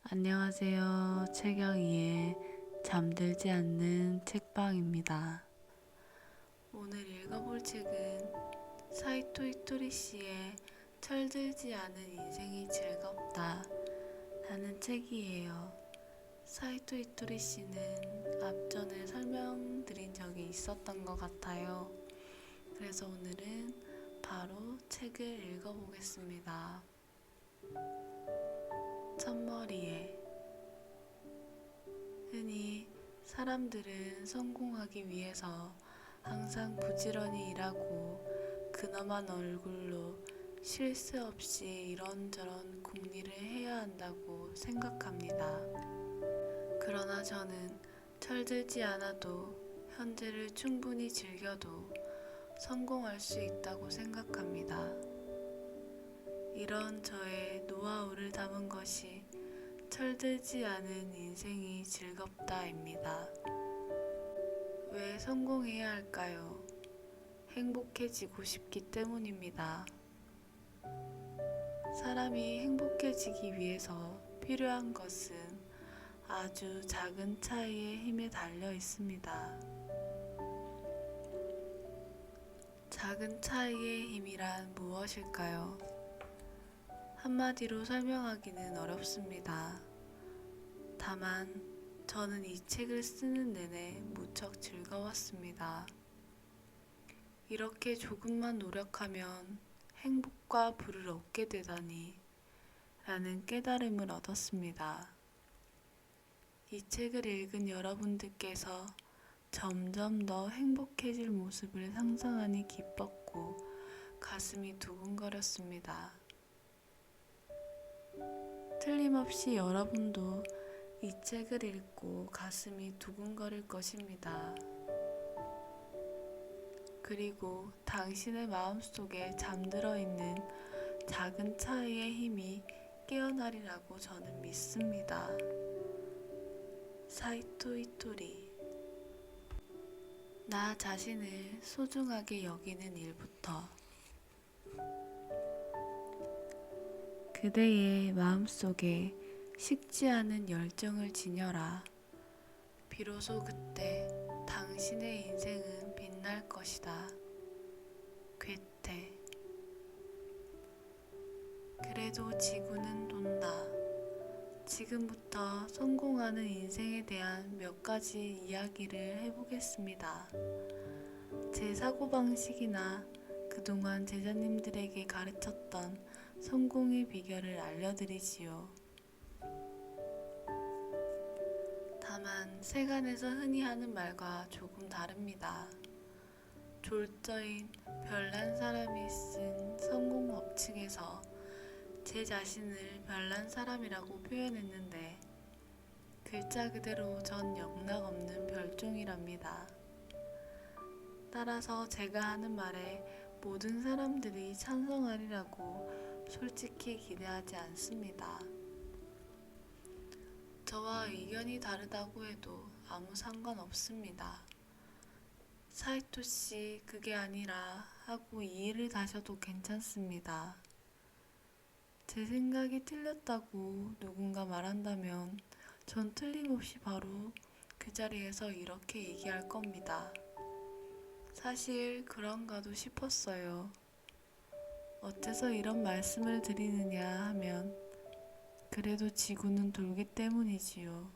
안녕하세요. 최경희의 잠들지 않는 책방입니다. 오늘 읽어볼 책은 사이토 이토리 씨의 철들지 않은 인생이 즐겁다 라는 책이에요. 사이토 이토리 씨는 앞전에 설명드린 적이 있었던 것 같아요. 그래서 오늘은 바로 책을 읽어보겠습니다. 첫머리에 흔히 사람들은 성공하기 위해서 항상 부지런히 일하고 근엄한 얼굴로 쉴 새 없이 이런저런 궁리를 해야 한다고 생각합니다. 그러나 저는 철들지 않아도 현재를 충분히 즐겨도 성공할 수 있다고 생각합니다. 이런 저의 노하우를 담은 것이 철들지 않은 인생이 즐겁다입니다. 왜 성공해야 할까요? 행복해지고 싶기 때문입니다. 사람이 행복해지기 위해서 필요한 것은 아주 작은 차이의 힘에 달려 있습니다. 작은 차이의 힘이란 무엇일까요? 한마디로 설명하기는 어렵습니다. 다만 저는 이 책을 쓰는 내내 무척 즐거웠습니다. 이렇게 조금만 노력하면 행복과 부를 얻게 되다니 라는 깨달음을 얻었습니다. 이 책을 읽은 여러분들께서 점점 더 행복해질 모습을 상상하니 기뻤고 가슴이 두근거렸습니다. 틀림없이 여러분도 이 책을 읽고 가슴이 두근거릴 것입니다. 그리고 당신의 마음속에 잠들어 있는 작은 차이의 힘이 깨어나리라고 저는 믿습니다. 사이토 이토리. 나 자신을 소중하게 여기는 일부터. 그대의 마음속에 식지 않은 열정을 지녀라. 비로소 그때 당신의 인생은 빛날 것이다. 괴테. 그래도 지구는 돈다. 지금부터 성공하는 인생에 대한 몇 가지 이야기를 해보겠습니다. 제 사고방식이나 그동안 제자님들에게 가르쳤던 성공의 비결을 알려드리지요. 다만 세간에서 흔히 하는 말과 조금 다릅니다. 졸저인 별난 사람이 쓴 성공 법칙에서 제 자신을 별난 사람이라고 표현했는데 글자 그대로 전 영락없는 별종이랍니다. 따라서 제가 하는 말에 모든 사람들이 찬성하리라고 솔직히 기대하지 않습니다. 저와 의견이 다르다고 해도 아무 상관없습니다. 사이토 씨 그게 아니라 하고 이해를 다셔도 괜찮습니다. 제 생각이 틀렸다고 누군가 말한다면 전 틀림없이 바로 그 자리에서 이렇게 얘기할 겁니다. 사실 그런가도 싶었어요. 어째서 이런 말씀을 드리느냐 하면 그래도 지구는 돌기 때문이지요.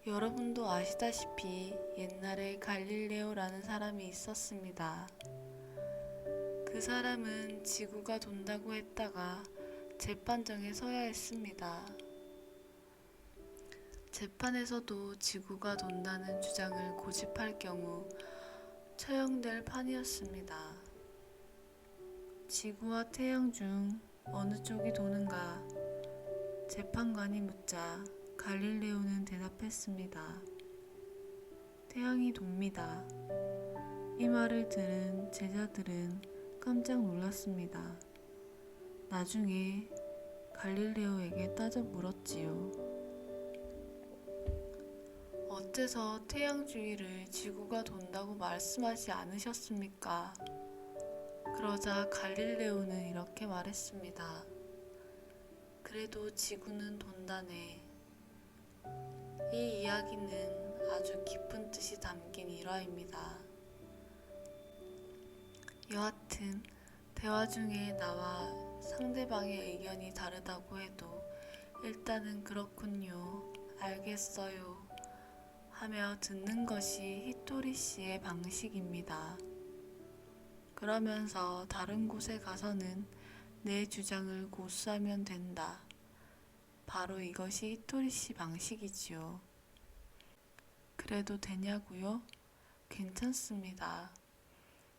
여러분도 아시다시피 옛날에 갈릴레오라는 사람이 있었습니다. 그 사람은 지구가 돈다고 했다가 재판정에 서야 했습니다. 재판에서도 지구가 돈다는 주장을 고집할 경우 처형될 판이었습니다. 지구와 태양 중 어느 쪽이 도는가? 재판관이 묻자 갈릴레오는 대답했습니다. 태양이 돕니다. 이 말을 들은 제자들은 깜짝 놀랐습니다. 나중에 갈릴레오에게 따져 물었지요. 어째서 태양 주위를 지구가 돈다고 말씀하지 않으셨습니까? 그러자 갈릴레오는 이렇게 말했습니다. 그래도 지구는 돈다네. 이 이야기는 아주 깊은 뜻이 담긴 일화입니다. 여하튼 대화 중에 나와 상대방의 의견이 다르다고 해도 일단은 그렇군요, 알겠어요 하며 듣는 것이 히토리 씨의 방식입니다. 그러면서 다른 곳에 가서는 내 주장을 고수하면 된다. 바로 이것이 히토리 씨 방식이지요. 그래도 되냐고요? 괜찮습니다.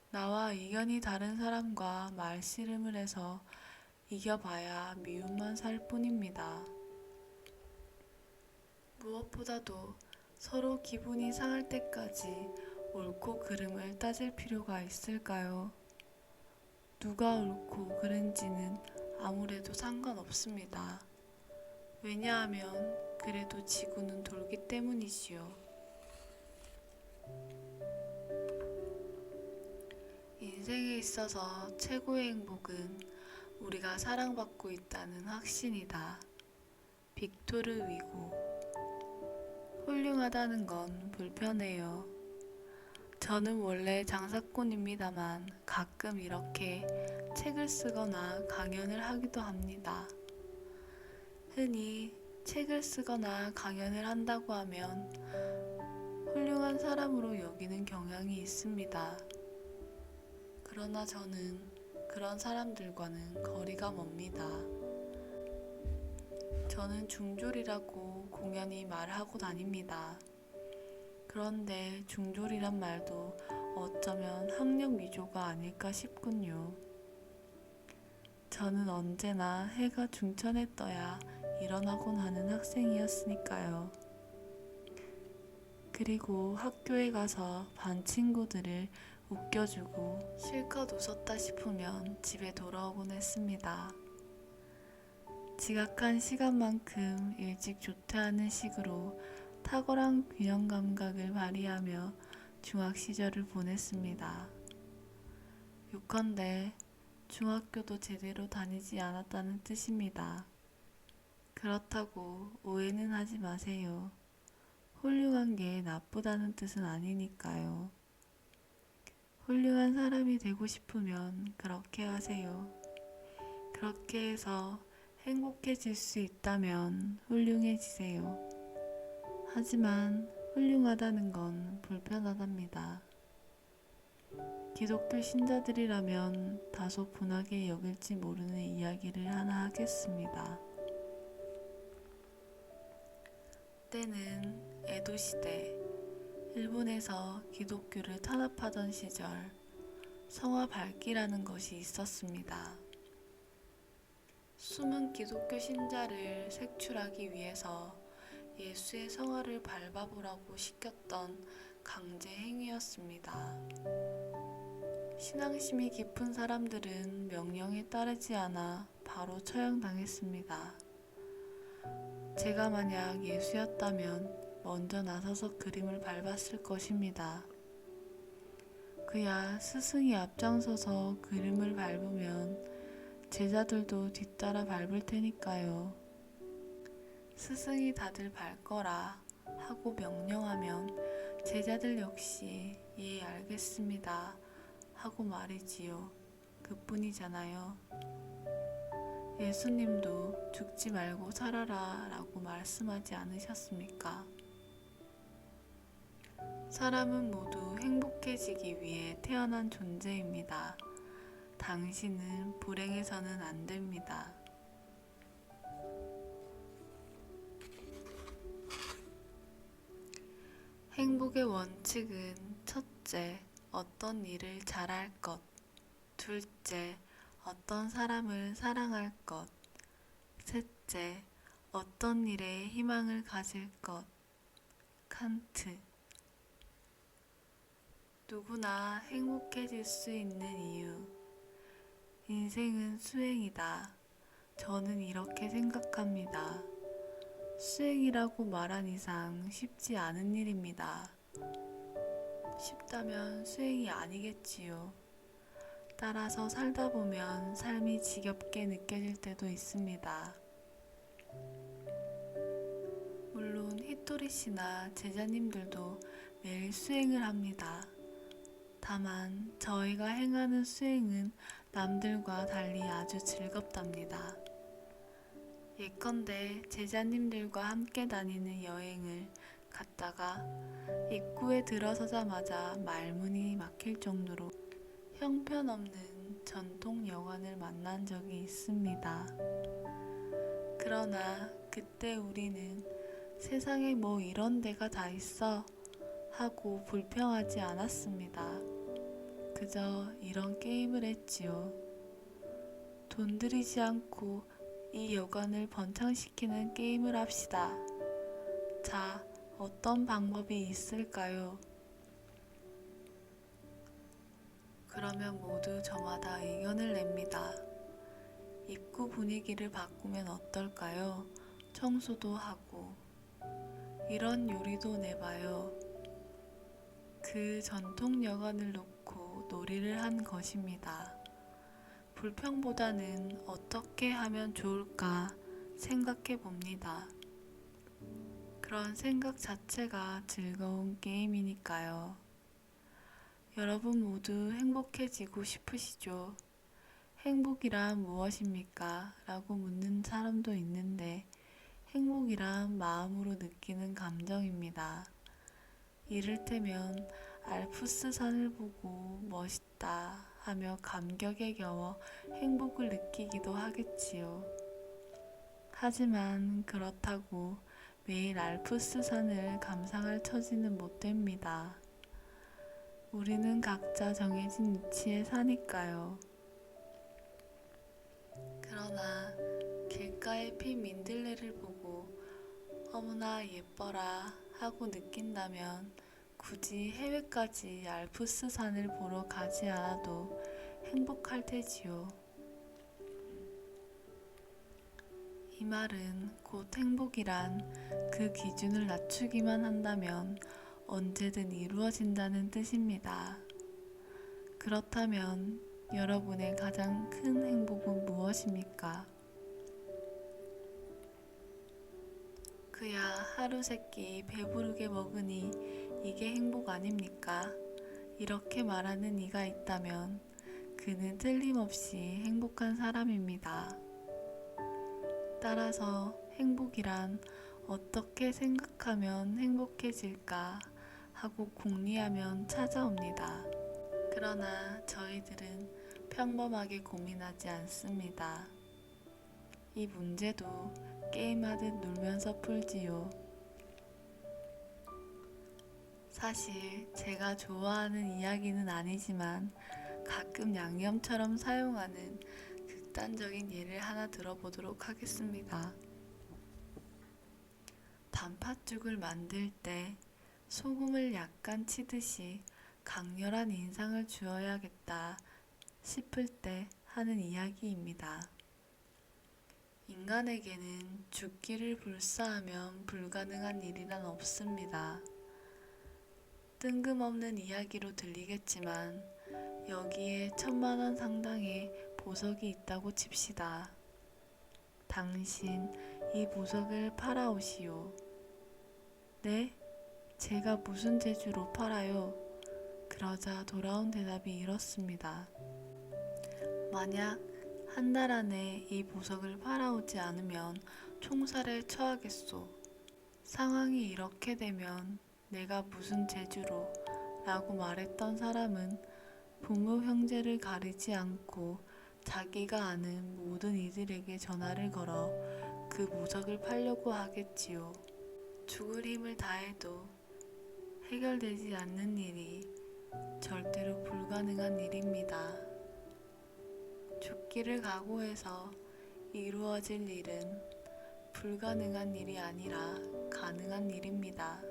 나와 의견이 다른 사람과 말씨름을 해서 이겨봐야 미움만 살 뿐입니다. 무엇보다도 서로 기분이 상할 때까지 옳고 그름을 따질 필요가 있을까요? 누가 옳고 그른지는 아무래도 상관없습니다. 왜냐하면 그래도 지구는 돌기 때문이지요. 인생에 있어서 최고의 행복은 우리가 사랑받고 있다는 확신이다. 빅토르 위고. 훌륭하다는 건 불편해요. 저는 원래 장사꾼입니다만 가끔 이렇게 책을 쓰거나 강연을 하기도 합니다. 흔히 책을 쓰거나 강연을 한다고 하면 훌륭한 사람으로 여기는 경향이 있습니다. 그러나 저는 그런 사람들과는 거리가 멉니다. 저는 중졸이라고 공연히 말하고 다닙니다. 그런데 중졸이란 말도 어쩌면 학력 위조가 아닐까 싶군요. 저는 언제나 해가 중천에 떠야 일어나곤 하는 학생이었으니까요. 그리고 학교에 가서 반 친구들을 웃겨주고 실컷 웃었다 싶으면 집에 돌아오곤 했습니다. 지각한 시간만큼 일찍 조퇴하는 식으로 탁월한 균형 감각을 발휘하며 중학 시절을 보냈습니다. 요컨대 중학교도 제대로 다니지 않았다는 뜻입니다. 그렇다고 오해는 하지 마세요. 훌륭한 게 나쁘다는 뜻은 아니니까요. 훌륭한 사람이 되고 싶으면 그렇게 하세요. 그렇게 해서 행복해질 수 있다면 훌륭해지세요. 하지만 훌륭하다는 건 불편하답니다. 기독교 신자들이라면 다소 분하게 여길지 모르는 이야기를 하나 하겠습니다. 때는 에도 시대, 일본에서 기독교를 탄압하던 시절 성화 밝기라는 것이 있었습니다. 숨은 기독교 신자를 색출하기 위해서 예수의 성화를 밟아보라고 시켰던 강제 행위였습니다. 신앙심이 깊은 사람들은 명령에 따르지 않아 바로 처형당했습니다. 제가 만약 예수였다면 먼저 나서서 그림을 밟았을 것입니다. 그야 스승이 앞장서서 그림을 밟으면 제자들도 뒤따라 밟을 테니까요. 스승이 다들 밟거라 하고 명령하면 제자들 역시 예 알겠습니다 하고 말이지요. 그뿐이잖아요. 예수님도 죽지 말고 살아라 라고 말씀하지 않으셨습니까? 사람은 모두 행복해지기 위해 태어난 존재입니다. 당신은 불행해서는 안 됩니다. 행복의 원칙은 첫째, 어떤 일을 잘할 것. 둘째, 어떤 사람을 사랑할 것. 셋째, 어떤 일에 희망을 가질 것. 칸트. 누구나 행복해질 수 있는 이유. 인생은 수행이다. 저는 이렇게 생각합니다. 수행이라고 말한 이상 쉽지 않은 일입니다. 쉽다면 수행이 아니겠지요. 따라서 살다 보면 삶이 지겹게 느껴질 때도 있습니다. 물론 히토리 씨나 제자님들도 매일 수행을 합니다. 다만 저희가 행하는 수행은 남들과 달리 아주 즐겁답니다. 예컨대 제자님들과 함께 다니는 여행을 갔다가 입구에 들어서자마자 말문이 막힐 정도로 형편없는 전통 여관을 만난 적이 있습니다. 그러나 그때 우리는 세상에 뭐 이런 데가 다 있어 하고 불평하지 않았습니다. 그저 이런 게임을 했지요. 돈 들이지 않고 이 여관을 번창시키는 게임을 합시다. 자, 어떤 방법이 있을까요? 그러면 모두 저마다 의견을 냅니다. 입구 분위기를 바꾸면 어떨까요? 청소도 하고 이런 요리도 내봐요. 그 전통 여관을 놓고 놀이를 한 것입니다. 불평보다는 어떻게 하면 좋을까 생각해 봅니다. 그런 생각 자체가 즐거운 게임이니까요. 여러분 모두 행복해지고 싶으시죠? 행복이란 무엇입니까? 라고 묻는 사람도 있는데 행복이란 마음으로 느끼는 감정입니다. 이를테면 알프스산을 보고 멋있다 하며 감격에 겨워 행복을 느끼기도 하겠지요. 하지만 그렇다고 매일 알프스산을 감상할 처지는 못 됩니다. 우리는 각자 정해진 위치에 사니까요. 그러나 길가에 핀 민들레를 보고 어머나 예뻐라 하고 느낀다면 굳이 해외까지 알프스산을 보러 가지 않아도 행복할 테지요. 이 말은 곧 행복이란 그 기준을 낮추기만 한다면 언제든 이루어진다는 뜻입니다. 그렇다면 여러분의 가장 큰 행복은 무엇입니까? 그야 하루 세끼 배부르게 먹으니 이게 행복 아닙니까? 이렇게 말하는 이가 있다면 그는 틀림없이 행복한 사람입니다. 따라서 행복이란 어떻게 생각하면 행복해질까 하고 궁리하면 찾아옵니다. 그러나 저희들은 평범하게 고민하지 않습니다. 이 문제도 게임하듯 놀면서 풀지요. 사실 제가 좋아하는 이야기는 아니지만 가끔 양념처럼 사용하는 극단적인 예를 하나 들어보도록 하겠습니다. 단팥죽을 만들 때 소금을 약간 치듯이 강렬한 인상을 주어야겠다 싶을 때 하는 이야기입니다. 인간에게는 죽기를 불사하면 불가능한 일이란 없습니다. 뜬금없는 이야기로 들리겠지만 여기에 1,000만 원 상당의 보석이 있다고 칩시다. 당신 이 보석을 팔아오시오. 네? 제가 무슨 재주로 팔아요? 그러자 돌아온 대답이 이렇습니다. 만약 한 달 안에 이 보석을 팔아오지 않으면 총살에 처하겠소. 상황이 이렇게 되면 내가 무슨 재주로 라고 말했던 사람은 부모 형제를 가리지 않고 자기가 아는 모든 이들에게 전화를 걸어 그 보석을 팔려고 하겠지요. 죽을 힘을 다해도 해결되지 않는 일이 절대로 불가능한 일입니다. 죽기를 각오해서 이루어질 일은 불가능한 일이 아니라 가능한 일입니다.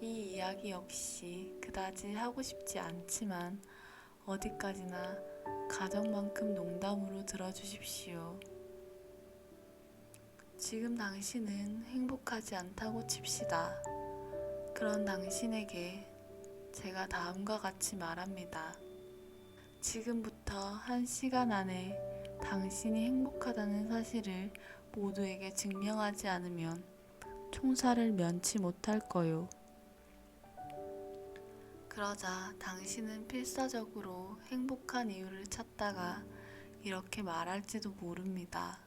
이 이야기 역시 그다지 하고 싶지 않지만 어디까지나 가정만큼 농담으로 들어주십시오. 지금 당신은 행복하지 않다고 칩시다. 그런 당신에게 제가 다음과 같이 말합니다. 지금부터 1시간 안에 당신이 행복하다는 사실을 모두에게 증명하지 않으면 총살을 면치 못할 거요. 그러자 당신은 필사적으로 행복한 이유를 찾다가 이렇게 말할지도 모릅니다.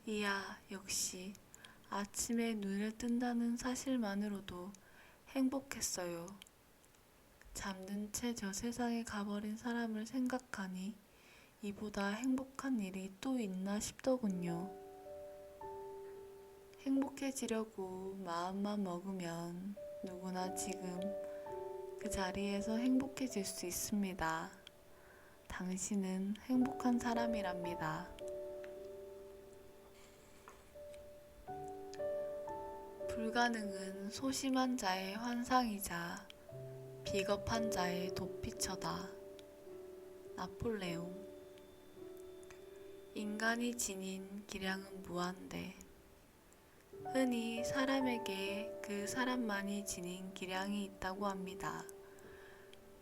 이야, 역시 아침에 눈을 뜬다는 사실만으로도 행복했어요. 잠든 채 저 세상에 가버린 사람을 생각하니 이보다 행복한 일이 또 있나 싶더군요. 행복해지려고 마음만 먹으면 누구나 지금 그 자리에서 행복해질 수 있습니다. 당신은 행복한 사람이랍니다. 불가능은 소심한 자의 환상이자 비겁한 자의 도피처다. 나폴레옹. 인간이 지닌 기량은 무한대. 흔히 사람에게 그 사람만이 지닌 기량이 있다고 합니다.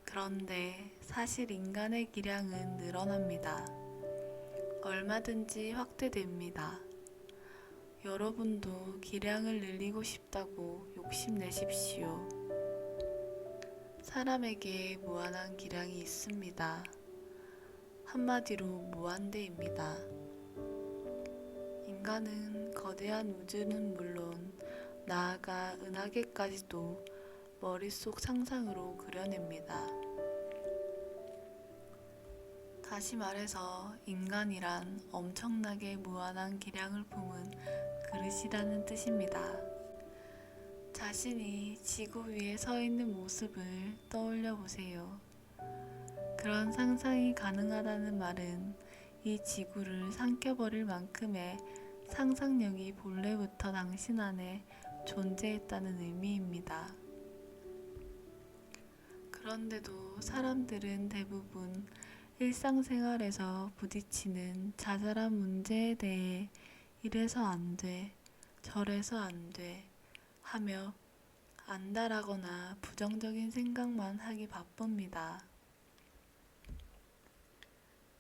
그런데 사실 인간의 기량은 늘어납니다. 얼마든지 확대됩니다. 여러분도 기량을 늘리고 싶다고 욕심내십시오. 사람에게 무한한 기량이 있습니다. 한마디로 무한대입니다. 인간은 거대한 우주는 물론 나아가 은하계까지도 머릿속 상상으로 그려냅니다. 다시 말해서 인간이란 엄청나게 무한한 기량을 품은 그릇이라는 뜻입니다. 자신이 지구 위에 서 있는 모습을 떠올려 보세요. 그런 상상이 가능하다는 말은 이 지구를 삼켜버릴 만큼의 상상력이 본래부터 당신 안에 존재했다는 의미입니다. 그런데도 사람들은 대부분 일상생활에서 부딪히는 자잘한 문제에 대해 이래서 안 돼, 저래서 안 돼 하며 안달하거나 부정적인 생각만 하기 바쁩니다.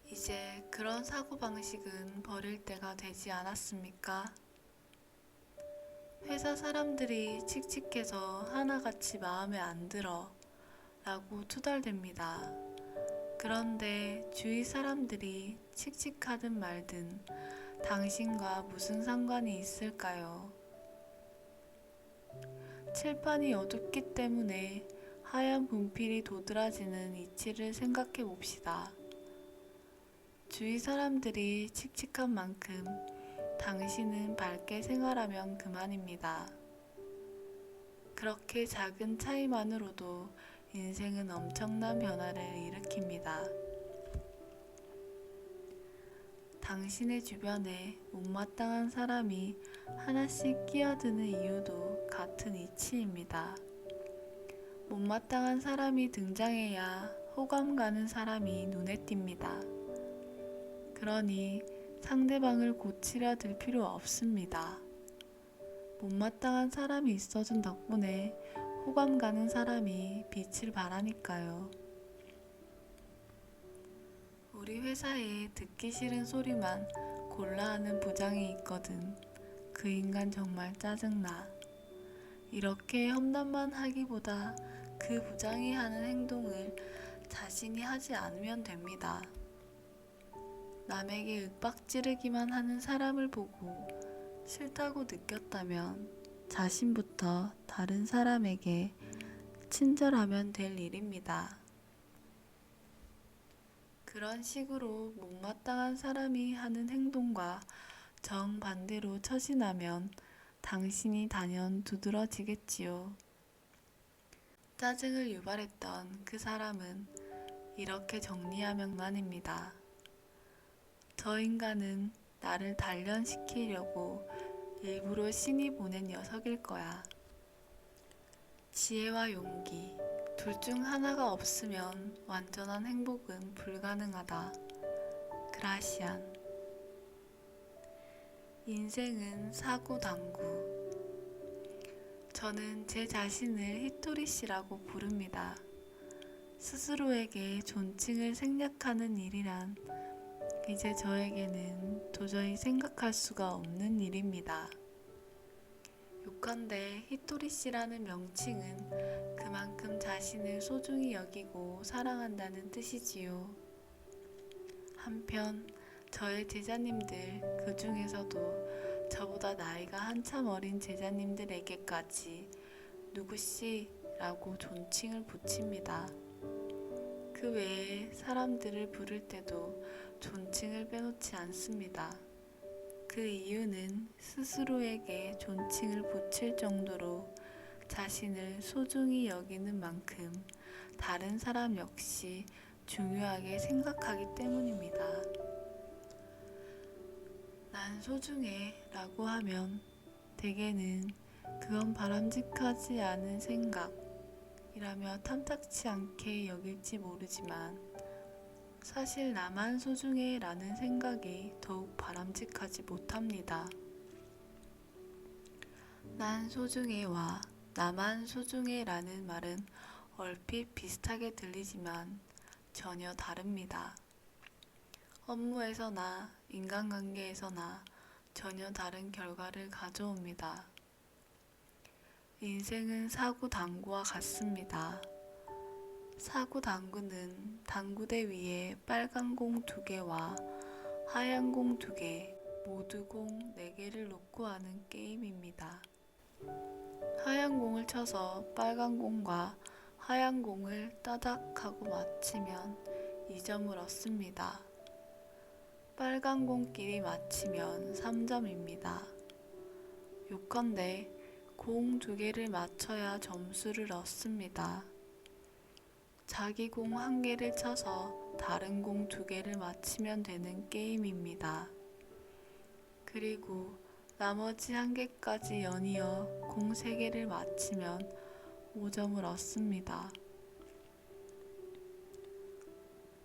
이제 그런 사고방식은 버릴 때가 되지 않았습니까? 회사 사람들이 칙칙해서 하나같이 마음에 안 들어 라고 투덜댑니다. 그런데 주위 사람들이 칙칙하든 말든 당신과 무슨 상관이 있을까요? 칠판이 어둡기 때문에 하얀 분필이 도드라지는 이치를 생각해 봅시다. 주위 사람들이 칙칙한 만큼 당신은 밝게 생활하면 그만입니다. 그렇게 작은 차이만으로도 인생은 엄청난 변화를 일으킵니다. 당신의 주변에 못마땅한 사람이 하나씩 끼어드는 이유도 같은 이치입니다. 못마땅한 사람이 등장해야 호감 가는 사람이 눈에 띕니다. 그러니 상대방을 고치려 들 필요 없습니다. 못마땅한 사람이 있어준 덕분에 호감 가는 사람이 빛을 발하니까요. 우리 회사에 듣기 싫은 소리만 골라 하는 부장이 있거든. 그 인간 정말 짜증나. 이렇게 험담만 하기보다 그 부장이 하는 행동을 자신이 하지 않으면 됩니다. 남에게 윽박지르기만 하는 사람을 보고 싫다고 느꼈다면 자신부터 다른 사람에게 친절하면 될 일입니다. 그런 식으로 못마땅한 사람이 하는 행동과 정반대로 처신하면 당신이 단연 두드러지겠지요. 짜증을 유발했던 그 사람은 이렇게 정리하면 그만입니다. 저 인간은 나를 단련시키려고 일부러 신이 보낸 녀석일 거야. 지혜와 용기, 둘 중 하나가 없으면 완전한 행복은 불가능하다. 그라시안. 인생은 사고당구. 저는 제 자신을 히토리 씨라고 부릅니다. 스스로에게 존칭을 생략하는 일이란 이제 저에게는 도저히 생각할 수가 없는 일입니다. 요컨대 히토리 씨라는 명칭은 그만큼 자신을 소중히 여기고 사랑한다는 뜻이지요. 한편 저의 제자님들, 그 중에서도 저보다 나이가 한참 어린 제자님들에게까지 누구씨 라고 존칭을 붙입니다. 그 외에 사람들을 부를 때도 존칭을 빼놓지 않습니다. 그 이유는 스스로에게 존칭을 붙일 정도로 자신을 소중히 여기는 만큼 다른 사람 역시 중요하게 생각하기 때문입니다. 난 소중해 라고 하면 대개는 그건 바람직하지 않은 생각이라며 탐탁치 않게 여길지 모르지만 사실 나만 소중해 라는 생각이 더욱 바람직하지 못합니다. 난 소중해와 나만 소중해 라는 말은 얼핏 비슷하게 들리지만 전혀 다릅니다. 업무에서나 인간관계에서나 전혀 다른 결과를 가져옵니다. 인생은 사구당구와 같습니다. 사구당구는 당구대 위에 빨간 공 2개와 하얀 공 2개, 모두 공 4개를 놓고 하는 게임입니다. 하얀 공을 쳐서 빨간 공과 하얀 공을 따닥 하고 맞히면 2점을 얻습니다. 빨간 공끼리 맞히면 3점입니다. 요컨대 공 2개를 맞춰야 점수를 얻습니다. 자기 공 1개를 쳐서 다른 공 2개를 맞히면 되는 게임입니다. 그리고 나머지 1개까지 연이어 공 3개를 맞히면 5점을 얻습니다.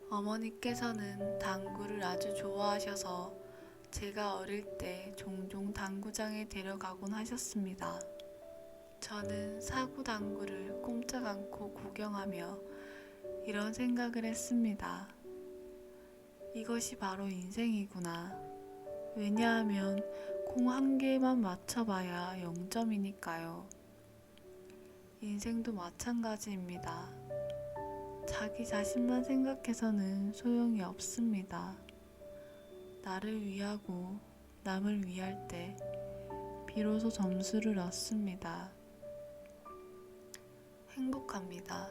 어머니께서는 당구를 아주 좋아하셔서 제가 어릴 때 종종 당구장에 데려가곤 하셨습니다. 저는 사구당구를 꼼짝 않고 구경하며 이런 생각을 했습니다. 이것이 바로 인생이구나. 왜냐하면 공 1개만 맞춰봐야 0점이니까요. 인생도 마찬가지입니다. 자기 자신만 생각해서는 소용이 없습니다. 나를 위하고 남을 위할 때 비로소 점수를 얻습니다. 행복합니다.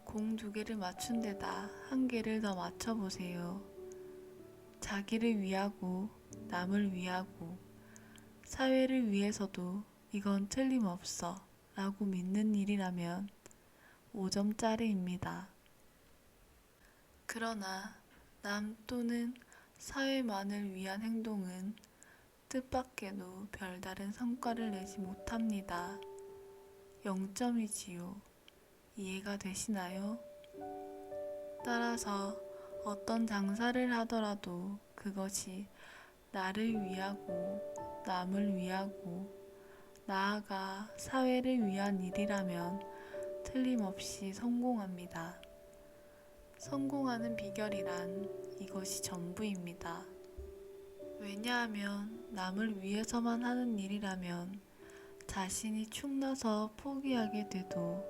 공 2개를 맞춘 데다 1개를 더 맞춰보세요. 자기를 위하고 남을 위하고 사회를 위해서도 이건 틀림없어 라고 믿는 일이라면 5점짜리입니다. 그러나 남 또는 사회만을 위한 행동은 뜻밖에도 별다른 성과를 내지 못합니다. 0점이지요. 이해가 되시나요? 따라서 어떤 장사를 하더라도 그것이 나를 위하고 남을 위하고 나아가 사회를 위한 일이라면 틀림없이 성공합니다. 성공하는 비결이란 이것이 전부입니다. 왜냐하면 남을 위해서만 하는 일이라면 자신이 축나서 포기하게 돼도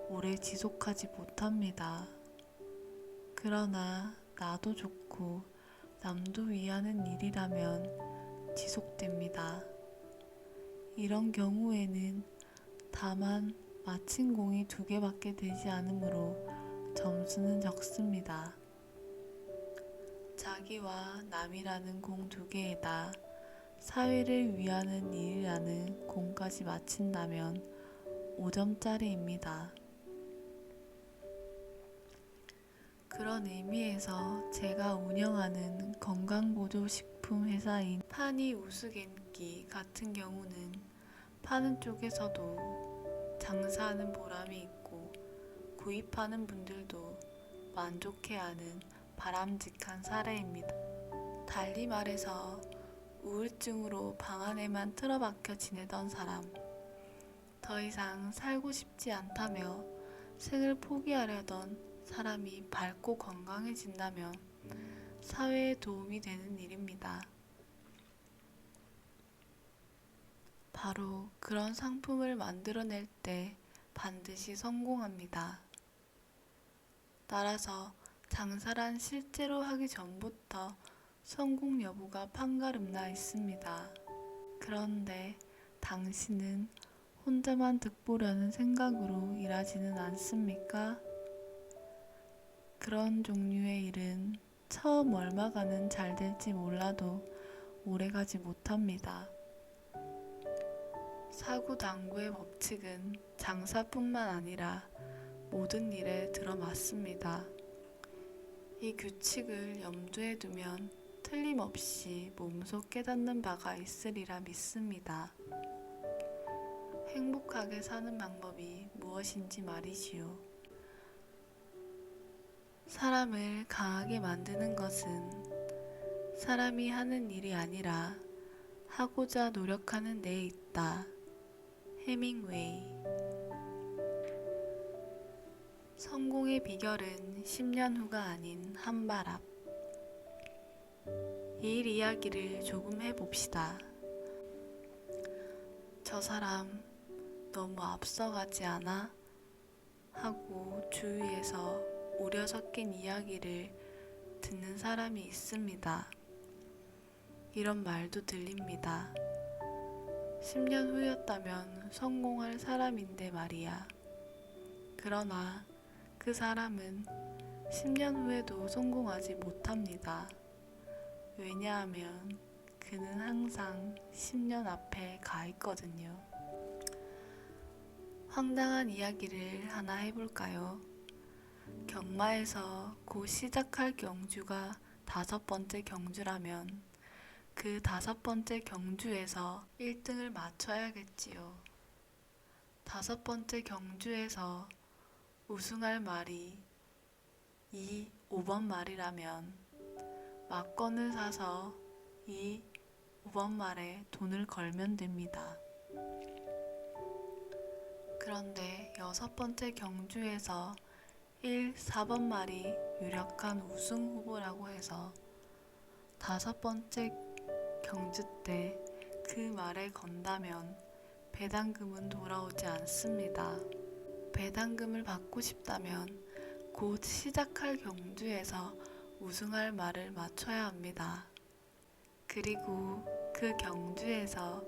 오래 지속하지 못합니다. 그러나 나도 좋고 남도 위하는 일이라면 지속됩니다. 이런 경우에는 다만 맞힌 공이 2개밖에 되지 않으므로 점수는 적습니다. 자기와 남이라는 공 2개에다 사회를 위하는 일이라는 공까지 맞힌다면 5점짜리입니다. 그런 의미에서 제가 운영하는 건강보조식품 회사인 파니 우스겐키 같은 경우는 파는 쪽에서도 장사하는 보람이 있고 구입하는 분들도 만족해하는 바람직한 사례입니다. 달리 말해서 우울증으로 방 안에만 틀어박혀 지내던 사람, 더 이상 살고 싶지 않다며 생을 포기하려던 사람이 밝고 건강해진다면 사회에 도움이 되는 일입니다. 바로 그런 상품을 만들어낼 때 반드시 성공합니다. 따라서 장사란 실제로 하기 전부터 성공 여부가 판가름 나 있습니다. 그런데 당신은 혼자만 득보려는 생각으로 일하지는 않습니까? 그런 종류의 일은 처음 얼마간은 잘 될지 몰라도 오래가지 못합니다. 사구당구의 법칙은 장사뿐만 아니라 모든 일에 들어맞습니다. 이 규칙을 염두에 두면 틀림없이 몸소 깨닫는 바가 있으리라 믿습니다. 행복하게 사는 방법이 무엇인지 말이지요. 사람을 강하게 만드는 것은 사람이 하는 일이 아니라 하고자 노력하는 데에 있다. 해밍웨이. 성공의 비결은 10년 후가 아닌 한 발 앞. 일 이야기를 조금 해봅시다. 저 사람 너무 앞서가지 않아? 하고 주위에서 우려 섞인 이야기를 듣는 사람이 있습니다. 이런 말도 들립니다. 10년 후였다면 성공할 사람인데 말이야. 그러나 그 사람은 10년 후에도 성공하지 못합니다. 왜냐하면 그는 항상 10년 앞에 가 있거든요. 황당한 이야기를 하나 해볼까요? 경마에서 곧 시작할 경주가 5번째 경주라면 그 5번째 경주에서 1등을 맞춰야겠지요. 5번째 경주에서 우승할 말이 5번 말이라면 막건을 사서 5번 말에 돈을 걸면 됩니다. 그런데 6번째 경주에서 4번 말이 유력한 우승 후보라고 해서 5번째 경주 때 그 말에 건다면 배당금은 돌아오지 않습니다. 배당금을 받고 싶다면 곧 시작할 경주에서 우승할 말을 맞춰야 합니다. 그리고 그 경주에서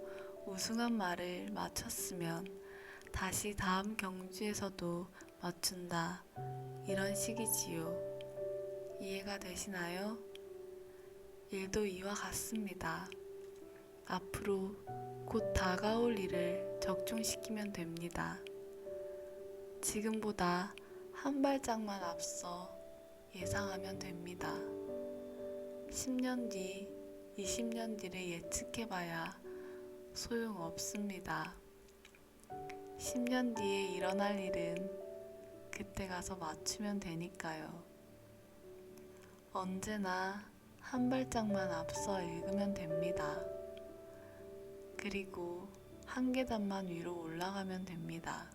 우승한 말을 맞췄으면 다시 다음 경주에서도 맞춘다. 이런 식이지요. 이해가 되시나요? 일도 이와 같습니다. 앞으로 곧 다가올 일을 적중시키면 됩니다. 지금보다 한 발짝만 앞서 예상하면 됩니다. 10년 뒤, 20년 뒤를 예측해봐야 소용없습니다. 10년 뒤에 일어날 일은 그때 가서 맞추면 되니까요. 언제나 한 발짝만 앞서 읽으면 됩니다. 그리고 한 계단만 위로 올라가면 됩니다.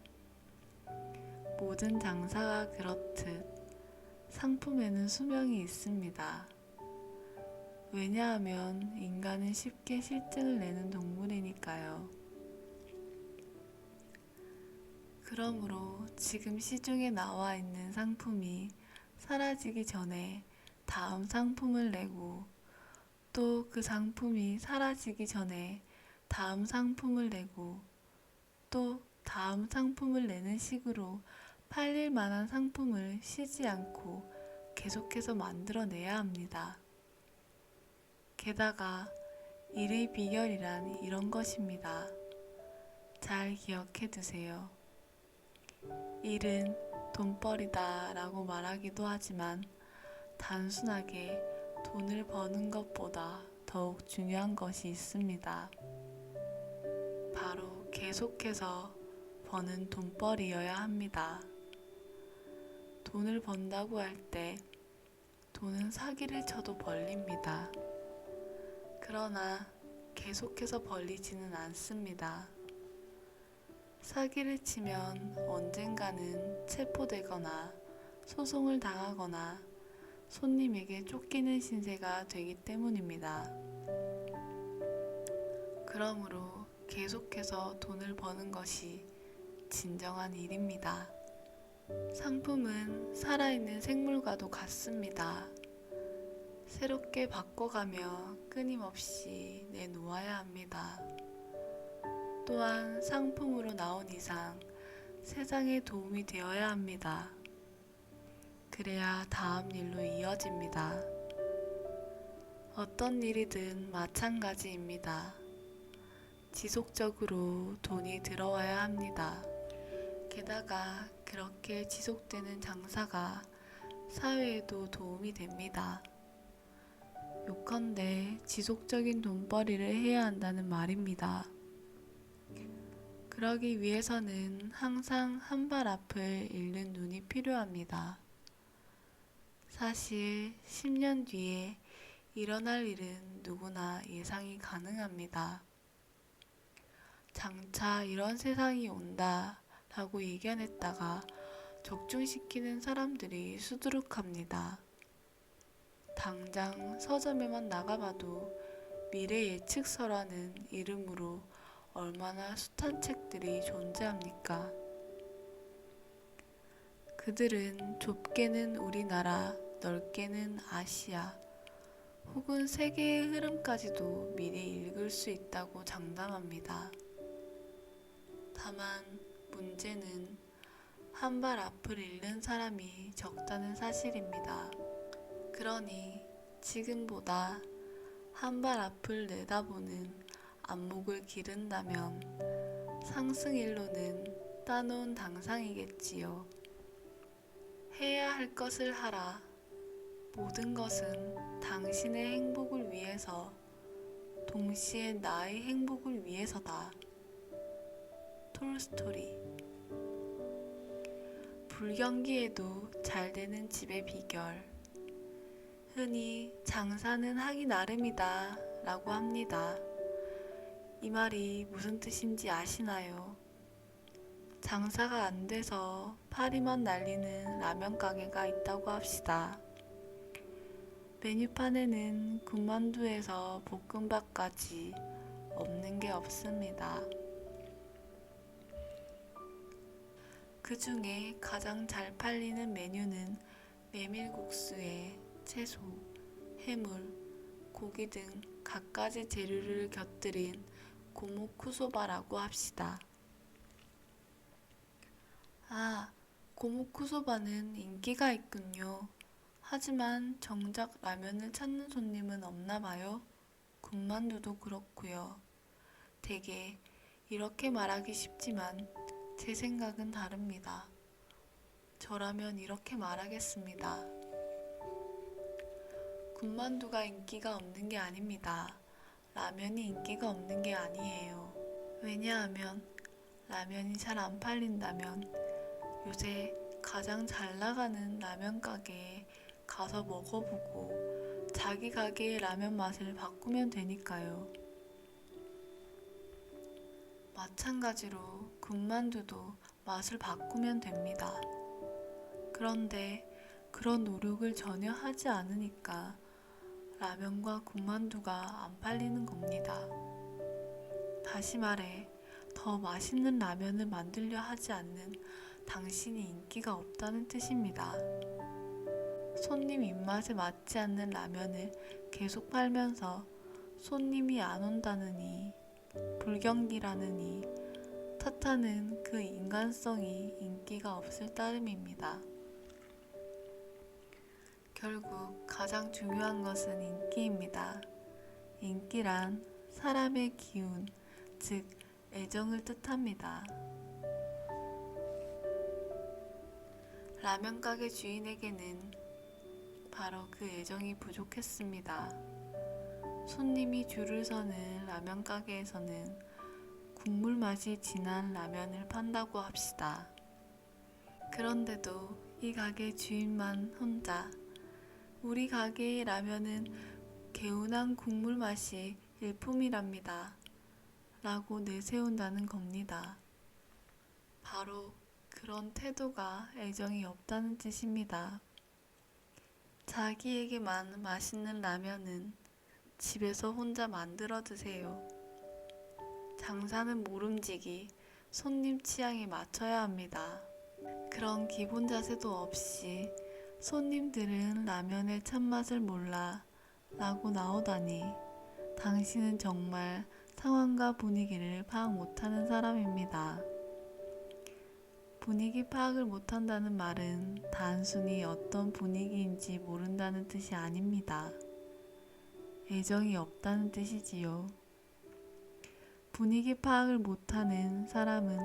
모든 장사가 그렇듯 상품에는 수명이 있습니다. 왜냐하면 인간은 쉽게 실증을 내는 동물이니까요. 그러므로 지금 시중에 나와 있는 상품이 사라지기 전에 다음 상품을 내고 또 그 상품이 사라지기 전에 다음 상품을 내고 또 다음 상품을 내는 식으로 팔릴 만한 상품을 쉬지 않고 계속해서 만들어내야 합니다. 게다가 일의 비결이란 이런 것입니다. 잘 기억해 두세요. 일은 돈벌이다 라고 말하기도 하지만 단순하게 돈을 버는 것보다 더욱 중요한 것이 있습니다. 바로 계속해서 버는 돈벌이여야 합니다. 돈을 번다고 할 때 돈은 사기를 쳐도 벌립니다. 그러나 계속해서 벌리지는 않습니다. 사기를 치면 언젠가는 체포되거나 소송을 당하거나 손님에게 쫓기는 신세가 되기 때문입니다. 그러므로 계속해서 돈을 버는 것이 진정한 일입니다. 상품은 살아있는 생물과도 같습니다. 새롭게 바꿔가며 끊임없이 내놓아야 합니다. 또한 상품으로 나온 이상 세상에 도움이 되어야 합니다. 그래야 다음 일로 이어집니다. 어떤 일이든 마찬가지입니다. 지속적으로 돈이 들어와야 합니다. 게다가 그렇게 지속되는 장사가 사회에도 도움이 됩니다. 요컨대 지속적인 돈벌이를 해야 한다는 말입니다. 그러기 위해서는 항상 한 발 앞을 읽는 눈이 필요합니다. 사실 10년 뒤에 일어날 일은 누구나 예상이 가능합니다. 장차 이런 세상이 온다 라고 예견했다가 적중시키는 사람들이 수두룩합니다. 당장 서점에만 나가봐도 미래 예측서라는 이름으로 얼마나 숱한 책들이 존재합니까? 그들은 좁게는 우리나라, 넓게는 아시아, 혹은 세계의 흐름까지도 미리 읽을 수 있다고 장담합니다. 다만 문제는 한 발 앞을 읽는 사람이 적다는 사실입니다. 그러니 지금보다 한 발 앞을 내다보는 안목을 기른다면 상승일로는 따놓은 당상이겠지요. 해야 할 것을 하라. 모든 것은 당신의 행복을 위해서, 동시에 나의 행복을 위해서다. 톨스토이. 불경기에도 잘 되는 집의 비결. 흔히 장사는 하기 나름이다 라고 합니다. 이 말이 무슨 뜻인지 아시나요? 장사가 안 돼서 파리만 날리는 라면 가게가 있다고 합시다. 메뉴판에는 군만두에서 볶음밥까지 없는 게 없습니다. 그 중에 가장 잘 팔리는 메뉴는 메밀국수에 채소, 해물, 고기 등 갖가지 재료를 곁들인 고모쿠소바라고 합시다. 아, 고모쿠소바는 인기가 있군요. 하지만 정작 라면을 찾는 손님은 없나 봐요. 군만두도 그렇고요. 되게 이렇게 말하기 쉽지만 제 생각은 다릅니다. 저라면 이렇게 말하겠습니다. 군만두가 인기가 없는 게 아닙니다. 라면이 인기가 없는 게 아니에요. 왜냐하면 라면이 잘 안 팔린다면 요새 가장 잘 나가는 라면 가게에 가서 먹어보고 자기 가게의 라면 맛을 바꾸면 되니까요. 마찬가지로 군만두도 맛을 바꾸면 됩니다. 그런데 그런 노력을 전혀 하지 않으니까 라면과 군만두가 안 팔리는 겁니다. 다시 말해, 더 맛있는 라면을 만들려 하지 않는 당신이 인기가 없다는 뜻입니다. 손님 입맛에 맞지 않는 라면을 계속 팔면서 손님이 안 온다느니, 불경기라느니 탓하는 그 인간성이 인기가 없을 따름입니다. 결국 가장 중요한 것은 인기입니다. 인기란 사람의 기운, 즉 애정을 뜻합니다. 라면 가게 주인에게는 바로 그 애정이 부족했습니다. 손님이 줄을 서는 라면 가게에서는 국물 맛이 진한 라면을 판다고 합시다. 그런데도 이 가게 주인만 혼자 우리 가게의 라면은 개운한 국물 맛이 일품이랍니다 라고 내세운다는 겁니다. 바로 그런 태도가 애정이 없다는 뜻입니다. 자기에게만 맛있는 라면은 집에서 혼자 만들어 드세요. 장사는 모름지기 손님 취향에 맞춰야 합니다. 그런 기본 자세도 없이 손님들은 라면의 참맛을 몰라 라고 나오다니 당신은 정말 상황과 분위기를 파악 못하는 사람입니다. 분위기 파악을 못한다는 말은 단순히 어떤 분위기인지 모른다는 뜻이 아닙니다. 애정이 없다는 뜻이지요. 분위기 파악을 못하는 사람은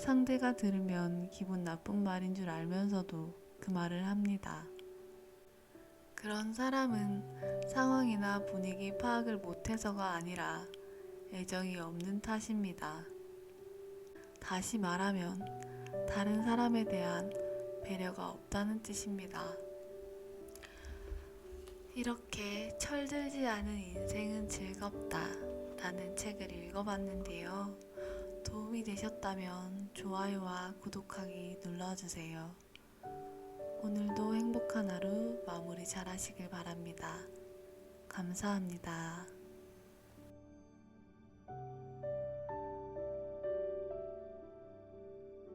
상대가 들으면 기분 나쁜 말인 줄 알면서도 그 말을 합니다. 그런 사람은 상황이나 분위기 파악을 못해서가 아니라 애정이 없는 탓입니다. 다시 말하면 다른 사람에 대한 배려가 없다는 뜻입니다. 이렇게 철들지 않은 인생은 즐겁다 라는 책을 읽어봤는데요. 도움이 되셨다면 좋아요와 구독하기 눌러주세요. 오늘도 행복한 하루 마무리 잘 하시길 바랍니다. 감사합니다.